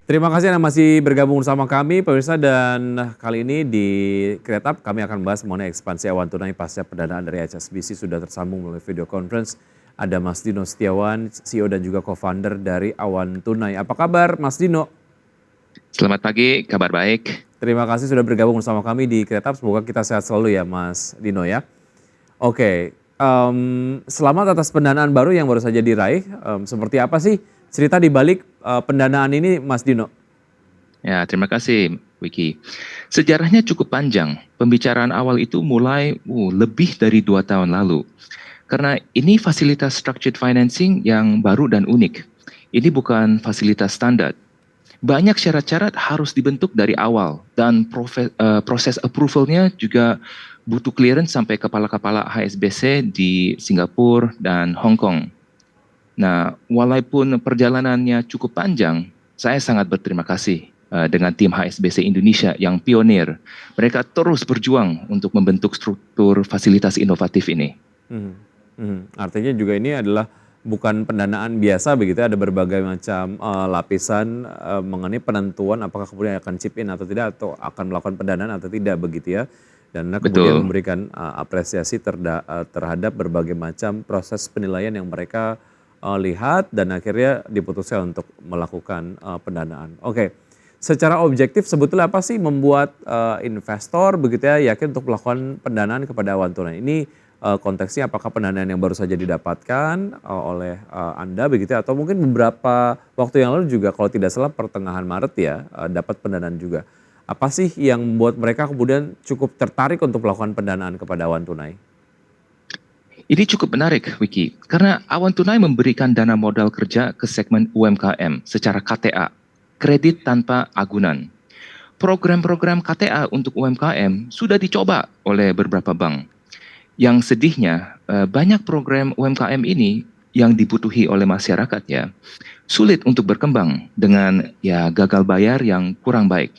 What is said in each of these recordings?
Terima kasih Anda masih bergabung bersama kami pemirsa dan kali ini di Create Up kami akan membahas mengenai ekspansi awan tunai pasca pendanaan dari HSBC sudah tersambung melalui video conference. Ada Mas Dino Setiawan, CEO dan juga co-founder dari Awan Tunai. Apa kabar Mas Dino? Selamat pagi, kabar baik. Terima kasih sudah bergabung bersama kami di Create Up. Semoga kita sehat selalu ya Mas Dino ya. Oke, selamat atas pendanaan baru yang baru saja diraih. Seperti apa sih cerita di balik pendanaan ini Mas Dino? Ya, terima kasih, Wiki. Sejarahnya cukup panjang. Pembicaraan awal itu mulai lebih dari 2 tahun lalu. Karena ini fasilitas structured financing yang baru dan unik. Ini bukan fasilitas standar. Banyak syarat-syarat harus dibentuk dari awal dan proses approvalnya juga butuh clearance sampai kepala-kepala HSBC di Singapura dan Hong Kong. Nah, walaupun perjalanannya cukup panjang, saya sangat berterima kasih dengan tim HSBC Indonesia yang pionir. Mereka terus berjuang untuk membentuk struktur fasilitas inovatif ini. Artinya juga ini adalah bukan pendanaan biasa begitu ya, ada berbagai macam lapisan mengenai penentuan apakah kemudian akan chip in atau tidak atau akan melakukan pendanaan atau tidak begitu ya. Dan kemudian Betul, memberikan apresiasi terhadap berbagai macam proses penilaian yang mereka lihat dan akhirnya diputuskan untuk melakukan pendanaan. Oke. Secara objektif sebetulnya apa sih membuat investor begitu ya yakin untuk melakukan pendanaan kepada Awan Tunai? Ini konteksnya apakah pendanaan yang baru saja didapatkan oleh Anda begitu ya, atau mungkin beberapa waktu yang lalu juga kalau tidak salah pertengahan Maret ya dapat pendanaan juga. Apa sih yang membuat mereka kemudian cukup tertarik untuk melakukan pendanaan kepada Awan Tunai? ini cukup menarik, Wiki, karena Awan Tunai memberikan dana modal kerja ke segmen UMKM secara KTA, kredit tanpa agunan. Program-program KTA untuk UMKM sudah dicoba oleh beberapa bank. Yang sedihnya, banyak program UMKM ini yang dibutuhi oleh masyarakat ya, sulit untuk berkembang dengan ya gagal bayar yang kurang baik.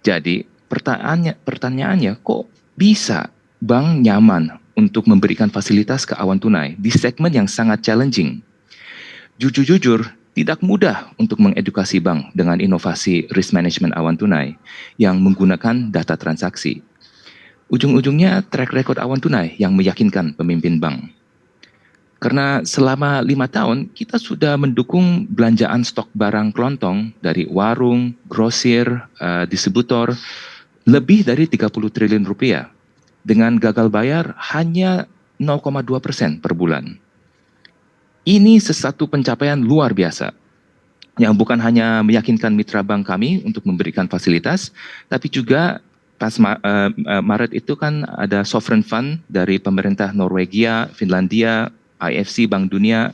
Jadi pertanyaannya kok bisa bank nyaman untuk memberikan fasilitas ke Awan Tunai di segmen yang sangat challenging? Jujur-jujur, tidak mudah untuk mengedukasi bank dengan inovasi risk management Awan Tunai yang menggunakan data transaksi. Ujung-ujungnya track record Awan Tunai yang meyakinkan pemimpin bank. Karena selama 5 tahun kita sudah mendukung belanjaan stok barang kelontong dari warung, grosir, distributor lebih dari 30 triliun rupiah dengan gagal bayar hanya 0,2% per bulan. Ini sesuatu pencapaian luar biasa yang bukan hanya meyakinkan mitra bank kami untuk memberikan fasilitas, tapi juga pas Maret itu kan ada sovereign fund dari pemerintah Norwegia, Finlandia, IFC, Bank Dunia,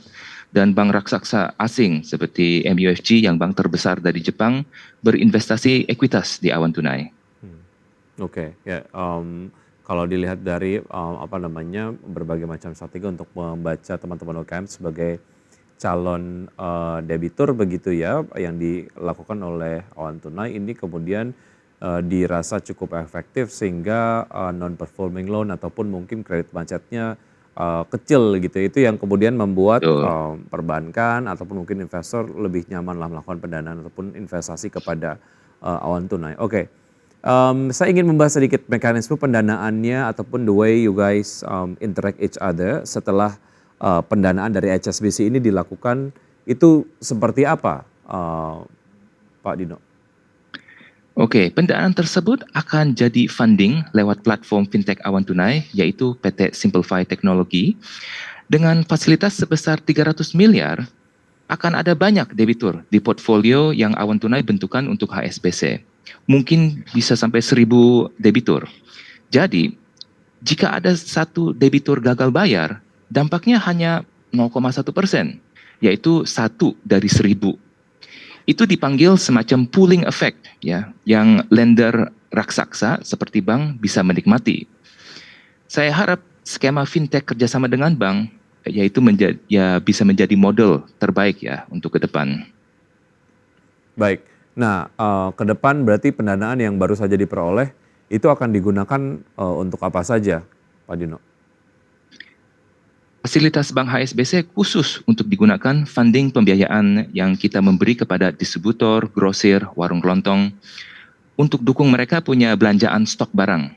dan bank raksasa asing seperti MUFG yang bank terbesar dari Jepang berinvestasi ekuitas di Awan Tunai. Oke, ya. Kalau dilihat dari berbagai macam strategi untuk membaca teman-teman UMKM sebagai calon debitur begitu ya yang dilakukan oleh Awan Tunai ini kemudian dirasa cukup efektif sehingga non performing loan ataupun mungkin kredit macetnya kecil gitu. Itu yang kemudian membuat Betul. perbankan ataupun mungkin investor lebih nyaman lah melakukan pendanaan ataupun investasi kepada Awan Tunai. Oke. Saya ingin membahas sedikit mekanisme pendanaannya ataupun the way you guys interact each other setelah pendanaan dari HSBC ini dilakukan itu seperti apa, Pak Dino? Oke, pendanaan tersebut akan jadi funding lewat platform fintech Awan Tunai, yaitu PT Simplify Technology. Dengan fasilitas sebesar 300 miliar, akan ada banyak debitur di portfolio yang Awan Tunai bentukan untuk HSBC. Mungkin bisa sampai 1.000 debitur. Jadi, jika ada satu debitur gagal bayar, dampaknya hanya 0,1%, yaitu 1 dari 1.000. Itu dipanggil semacam pooling effect ya, yang lender raksasa seperti bank bisa menikmati. Saya harap skema fintech kerjasama dengan bank yaitu bisa menjadi model terbaik ya untuk ke depan. Baik. Nah, ke depan berarti pendanaan yang baru saja diperoleh itu akan digunakan untuk apa saja, Pak Dino? Fasilitas Bank HSBC khusus untuk digunakan funding pembiayaan yang kita memberi kepada distributor, grosir, warung kelontong untuk dukung mereka punya belanjaan stok barang.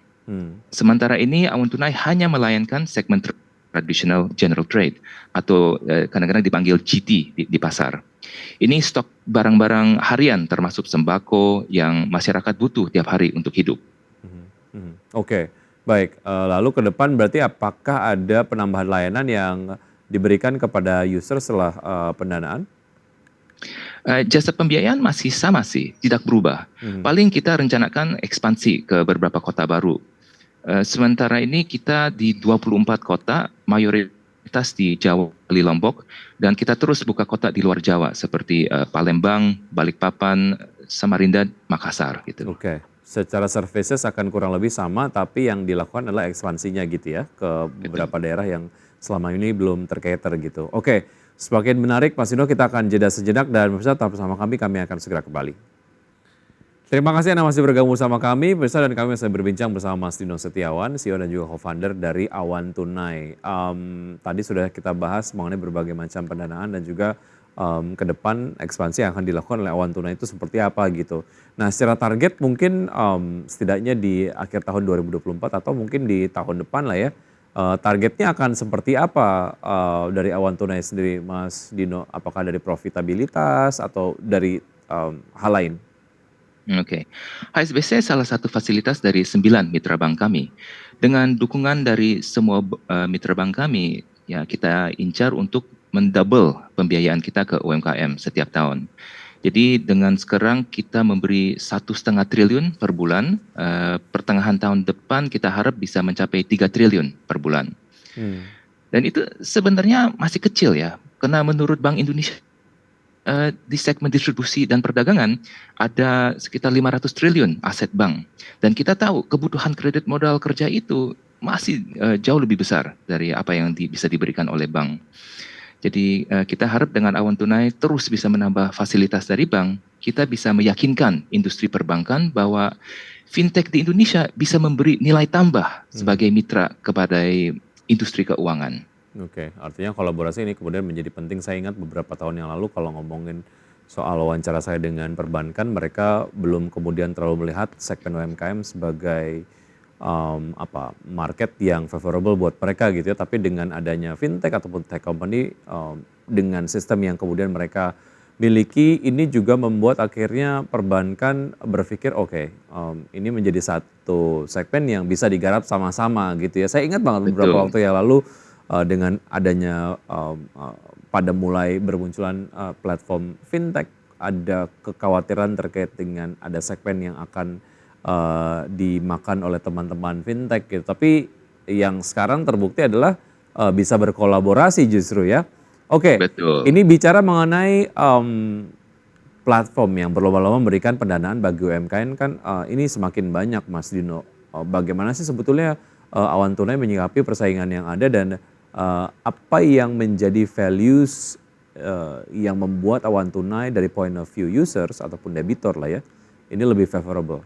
Sementara ini Awon Tunai hanya melayankan segmen traditional general trade atau kadang-kadang dipanggil GT di pasar. Ini stok barang-barang harian termasuk sembako yang masyarakat butuh tiap hari untuk hidup. Oke, baik. Lalu ke depan berarti apakah ada penambahan layanan yang diberikan kepada user setelah pendanaan? Jasa pembiayaan masih sama sih, tidak berubah. Paling kita rencanakan ekspansi ke beberapa kota baru. Sementara ini kita di 24 kota, mayoritas di Jawa, Bali, Lombok, dan kita terus buka kota di luar Jawa seperti Palembang, Balikpapan, Samarinda, Makassar gitu. Oke. Secara services akan kurang lebih sama, tapi yang dilakukan adalah ekspansinya gitu ya ke beberapa daerah yang selama ini belum tercater gitu. Oke, semakin menarik Mas Dino, kita akan jeda sejenak dan pemirsa tetap bersama kami akan segera kembali. Terima kasih Anda masih bergabung bersama kami, pemirsa, dan kami masih berbincang bersama Mas Dino Setiawan, CEO dan juga co-founder dari Awon Tunai. Tadi sudah kita bahas mengenai berbagai macam pendanaan dan juga ke depan ekspansi yang akan dilakukan oleh Awon Tunai itu seperti apa gitu. Nah secara target mungkin setidaknya di akhir tahun 2024 atau mungkin di tahun depan lah ya, targetnya akan seperti apa dari Awon Tunai sendiri Mas Dino? Apakah dari profitabilitas atau dari hal lain? Oke, HSBC salah satu fasilitas dari 9 mitra bank kami. Dengan dukungan dari semua mitra bank kami, ya kita incar untuk mendouble pembiayaan kita ke UMKM setiap tahun. Jadi dengan sekarang kita memberi 1,5 triliun per bulan, pertengahan tahun depan kita harap bisa mencapai 3 triliun per bulan. Dan itu sebenarnya masih kecil ya, karena menurut Bank Indonesia di segmen distribusi dan perdagangan ada sekitar 500 triliun aset bank. Dan kita tahu kebutuhan kredit modal kerja itu masih jauh lebih besar dari apa yang bisa diberikan oleh bank. Jadi kita harap dengan Awon Tunai terus bisa menambah fasilitas dari bank, kita bisa meyakinkan industri perbankan bahwa fintech di Indonesia bisa memberi nilai tambah sebagai mitra kepada industri keuangan. Oke, artinya kolaborasi ini kemudian menjadi penting. Saya ingat beberapa tahun yang lalu kalau ngomongin soal wawancara saya dengan perbankan, mereka belum kemudian terlalu melihat segmen UMKM sebagai market yang favorable buat mereka gitu ya. Tapi dengan adanya fintech ataupun tech company, dengan sistem yang kemudian mereka miliki, ini juga membuat akhirnya perbankan berpikir oke, ini menjadi satu segmen yang bisa digarap sama-sama gitu ya. Saya ingat banget beberapa waktu yang lalu dengan adanya pada mulai bermunculan platform fintech, ada kekhawatiran terkait dengan ada segmen yang akan dimakan oleh teman-teman fintech gitu. Tapi yang sekarang terbukti adalah bisa berkolaborasi justru ya. Oke, ini bicara mengenai platform yang berlomba-lomba memberikan pendanaan bagi UMKM kan ini semakin banyak Mas Dino. Bagaimana sih sebetulnya Awon Tunai menyikapi persaingan yang ada dan apa yang menjadi values yang membuat Awon Tunai dari point of view users ataupun debitor lah ya, ini lebih favorable?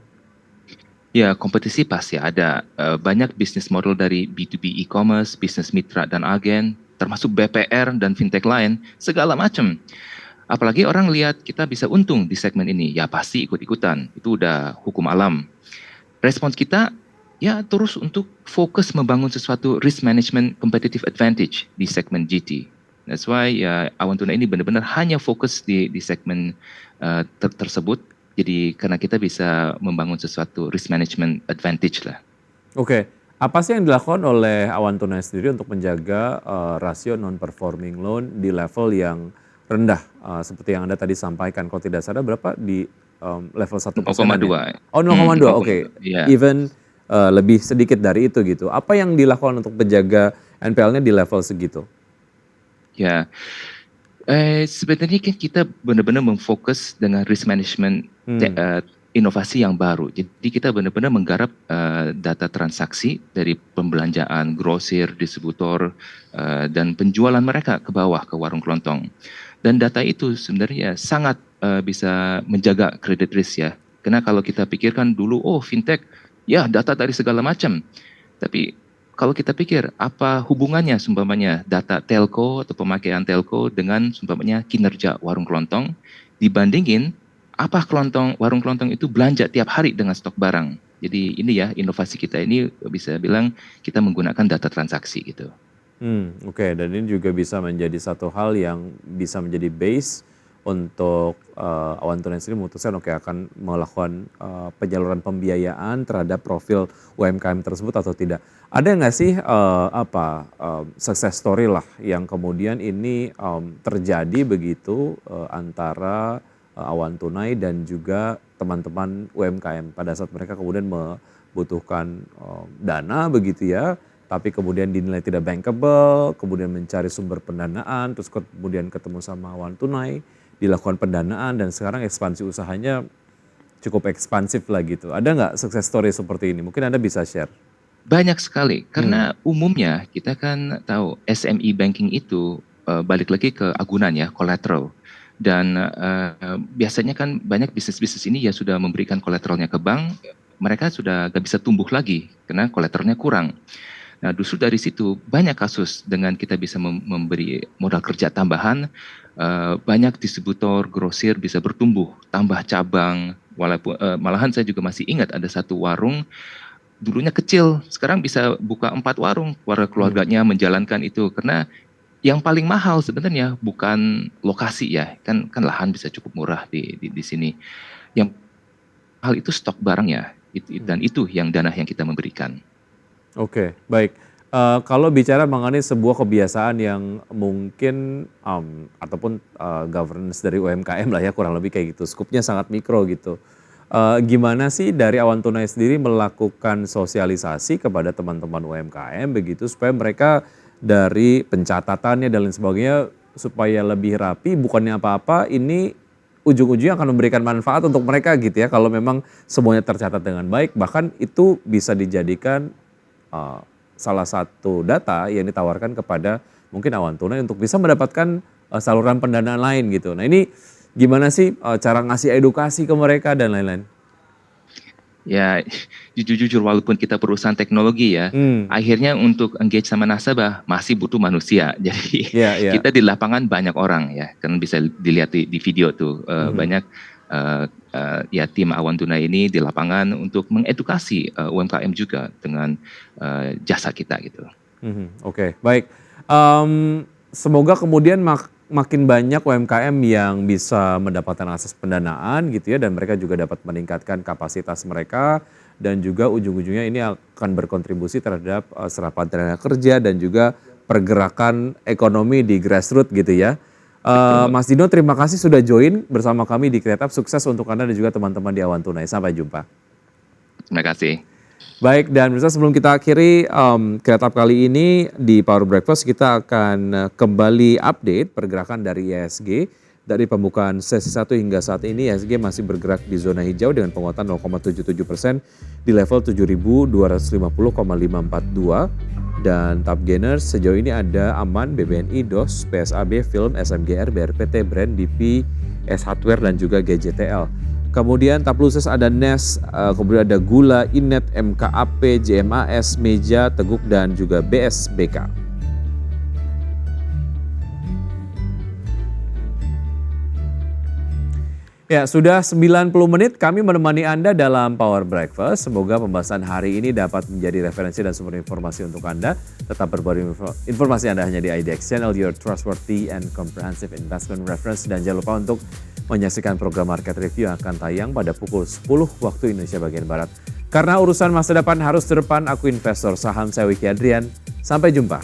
Ya, kompetisi pasti ada. Banyak bisnis model dari B2B e-commerce, bisnis mitra dan agen, termasuk BPR dan fintech lain, segala macam. Apalagi orang lihat kita bisa untung di segmen ini, ya pasti ikut-ikutan. Itu udah hukum alam. Respons kita ya terus untuk fokus membangun sesuatu risk management competitive advantage di segmen GT. That's why ya Awon Tunai ini benar-benar hanya fokus di segmen tersebut. Jadi karena kita bisa membangun sesuatu risk management advantage lah. Oke, apa sih yang dilakukan oleh Awon Tunai sendiri untuk menjaga rasio non-performing loan di level yang rendah? Seperti yang Anda tadi sampaikan, kalau tidak salah berapa di level 1%? 0,2. Oh 0,2, oke. Yeah. Even lebih sedikit dari itu gitu. Apa yang dilakukan untuk menjaga NPL-nya di level segitu? Ya, sebenarnya kan kita benar-benar memfokus dengan risk management inovasi yang baru. Jadi kita benar-benar menggarap data transaksi dari pembelanjaan, grosir, distributor, dan penjualan mereka ke bawah ke warung kelontong. Dan data itu sebenarnya sangat bisa menjaga credit risk ya. Karena kalau kita pikirkan dulu, oh fintech, ya data dari segala macam. Tapi kalau kita pikir apa hubungannya seumpamanya data telco atau pemakaian telco dengan seumpamanya kinerja warung kelontong, dibandingin apa warung kelontong itu belanja tiap hari dengan stok barang. Jadi ini ya inovasi kita ini bisa bilang kita menggunakan data transaksi gitu. Oke, dan ini juga bisa menjadi satu hal yang bisa menjadi base untuk Awan Tunai sendiri memutuskan akan melakukan penyaluran pembiayaan terhadap profil UMKM tersebut atau tidak. Ada nggak sih success story lah yang kemudian ini terjadi begitu antara Awan Tunai dan juga teman-teman UMKM pada saat mereka kemudian membutuhkan dana begitu ya, tapi kemudian dinilai tidak bankable, kemudian mencari sumber pendanaan, terus kemudian ketemu sama Awan Tunai, dilakukan pendanaan dan sekarang ekspansi usahanya cukup ekspansif lah gitu. Ada nggak success story seperti ini? Mungkin Anda bisa share. Banyak sekali, karena umumnya kita kan tahu SME banking itu balik lagi ke agunan ya, collateral. Dan biasanya kan banyak bisnis-bisnis ini ya sudah memberikan kolateralnya ke bank, mereka sudah gak bisa tumbuh lagi karena kolateralnya kurang. Nah justru dari situ banyak kasus dengan kita bisa memberi modal kerja tambahan, banyak distributor, grosir bisa bertumbuh, tambah cabang, walaupun malahan saya juga masih ingat ada satu warung, dulunya kecil, sekarang bisa buka 4 warung, keluarganya menjalankan itu, karena yang paling mahal sebenarnya bukan lokasi ya, kan lahan bisa cukup murah di sini. Yang hal itu stok barangnya, dan itu yang dana yang kita memberikan. Oke, baik. Kalau bicara mengenai sebuah kebiasaan yang mungkin ataupun governance dari UMKM lah ya, kurang lebih kayak gitu, skupnya sangat mikro gitu. Gimana sih dari Awan Tunai sendiri melakukan sosialisasi kepada teman-teman UMKM begitu supaya mereka dari pencatatannya dan lain sebagainya supaya lebih rapi, bukannya apa-apa, ini ujung-ujungnya akan memberikan manfaat untuk mereka gitu ya, kalau memang semuanya tercatat dengan baik, bahkan itu bisa dijadikan salah satu data yang ditawarkan kepada mungkin Awan Tunai untuk bisa mendapatkan saluran pendanaan lain gitu. Nah ini gimana sih cara ngasih edukasi ke mereka dan lain-lain? Ya, jujur-jujur walaupun kita perusahaan teknologi ya, akhirnya untuk engage sama nasabah masih butuh manusia. Jadi kita di lapangan banyak orang ya, kan bisa dilihat di video tuh banyak ya tim Awan Tunai ini di lapangan untuk mengedukasi UMKM juga dengan jasa kita gitu. Oke, baik. Semoga kemudian makin banyak UMKM yang bisa mendapatkan akses pendanaan gitu ya, dan mereka juga dapat meningkatkan kapasitas mereka dan juga ujung-ujungnya ini akan berkontribusi terhadap serapan tenaga kerja dan juga pergerakan ekonomi di grassroots gitu ya. Mas Dino, terima kasih sudah join bersama kami di Kreatif. Sukses untuk Anda dan juga teman-teman di Awan Tunai. Sampai jumpa. Terima kasih. Baik, dan pemirsa sebelum kita akhiri Kreatif kali ini di Power Breakfast, kita akan kembali update pergerakan dari IHSG. Dari pembukaan sesi 1 hingga saat ini IHSG masih bergerak di zona hijau dengan penguatan 0,77% di level 7.250,542. Dan top gainers sejauh ini ada Aman, BBNI, DOS, PSAB, Film, SMGR, BRPT, Brand, DP, S Hardware dan juga GJTL. Kemudian top losers ada NES, kemudian ada Gula, Inet, MKAP, JMAS, Meja, Teguk dan juga BSBK. Ya, sudah 90 menit kami menemani Anda dalam Power Breakfast. Semoga pembahasan hari ini dapat menjadi referensi dan sumber informasi untuk Anda. Tetap berbagi informasi Anda hanya di IDX Channel, your trustworthy and comprehensive investment reference. Dan jangan lupa untuk menyaksikan program Market Review yang akan tayang pada pukul 10 waktu Indonesia bagian Barat. Karena urusan masa depan harus terdepan, aku investor saham, saya Wiki Adrian. Sampai jumpa.